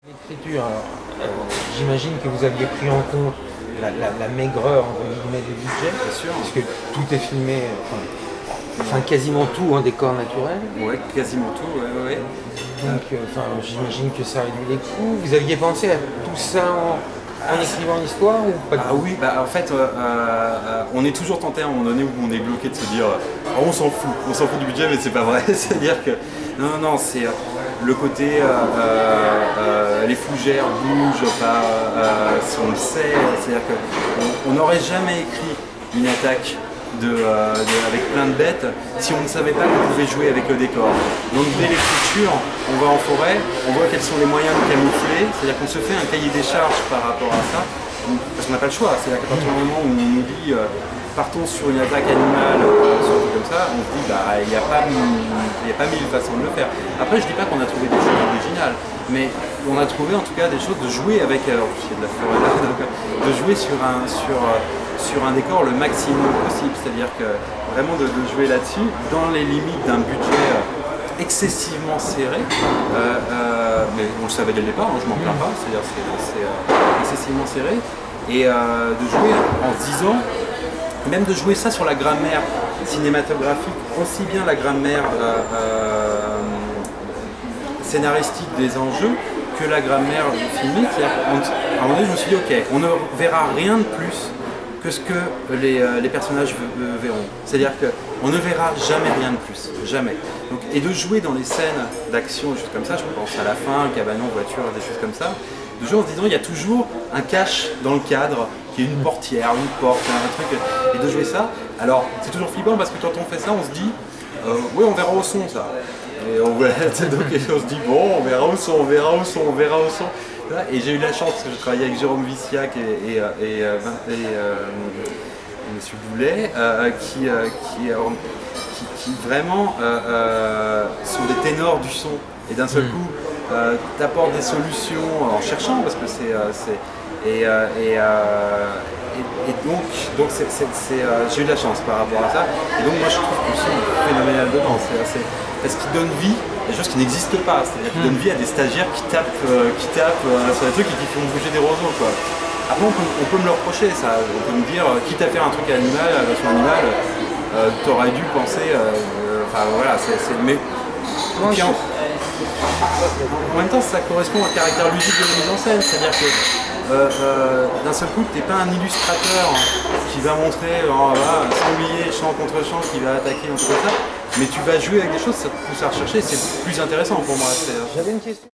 L'écriture, j'imagine que vous aviez pris en compte la maigreur entre guillemets du budget, bien sûr, parce que tout est filmé, enfin quasiment tout en décor naturel. Ouais, quasiment tout, ouais. Donc j'imagine que ça réduit les coûts. Vous aviez pensé à tout ça en écrivant l'histoire ou pas du tout? Oui, en fait, on est toujours tenté à un moment donné où on est bloqué de se dire on s'en fout du budget, mais c'est pas vrai. C'est-à-dire que non, c'est le côté les fougères bougent, si on le sait, c'est-à-dire qu'on n'aurait jamais écrit une attaque avec plein de bêtes si on ne savait pas qu'on pouvait jouer avec le décor. Donc dès l'écriture, on va en forêt, on voit quels sont les moyens de camoufler, c'est-à-dire qu'on se fait un cahier des charges par rapport à ça, parce qu'on n'a pas le choix, c'est-à-dire qu'à partir du moment où on nous dit partons sur une attaque animale, sur un truc comme ça, on se dit il n'y a pas mille façons de le faire. Après je dis pas qu'on a trouvé des choses originales, mais on a trouvé en tout cas des choses de jouer avec, alors il y a de la forêt là, donc, de jouer sur un décor le maximum possible, c'est-à-dire que vraiment de jouer là-dessus dans les limites d'un budget excessivement serré, mais on le savait dès le départ, je m'en plains pas, c'est-à-dire c'est excessivement serré, et de jouer en se disant, même de jouer ça sur la grammaire cinématographique, aussi bien la grammaire scénaristique des enjeux que la grammaire filmique. À un moment donné, je me suis dit, ok, on ne verra rien de plus que ce que les personnages verront. C'est-à-dire qu'on ne verra jamais rien de plus, jamais. Donc, et de jouer dans les scènes d'action, des choses comme ça, je pense à la fin, un cabanon, voiture, des choses comme ça, de jouer en se disant, il y a toujours un cache dans le cadre, qui est une portière, une porte, un truc, et de jouer ça. Alors, c'est toujours flippant parce que quand on fait ça, on se dit, oui, on verra au son ça. Et on se dit, bon, on verra au son, on verra au son. Et j'ai eu la chance, parce que je travaillais avec Jérôme Vissiac et Monsieur Boulet, qui vraiment sont des ténors du son. Et d'un seul coup, t'apportent des solutions en cherchant, parce que donc j'ai eu de la chance par rapport à ça. Et donc moi je trouve que le son est phénoménal dedans. Parce qu'il donne vie à des choses qui n'existent pas. C'est-à-dire qu'il donne vie à des stagiaires qui tapent sur des trucs et qui font bouger des roseaux, quoi. Après on peut me le reprocher ça. On peut me dire, quitte à faire un truc animal, la version animale, t'aurais dû penser. Enfin voilà, mais en même temps, ça correspond au caractère ludique de la mise en scène, c'est-à-dire que d'un seul coup, tu n'es pas un illustrateur qui va montrer sanglier, champ contre champ, qui va attaquer, un truc comme ça, mais tu vas jouer avec des choses, ça te pousse à rechercher, c'est plus intéressant pour moi. J'avais une question.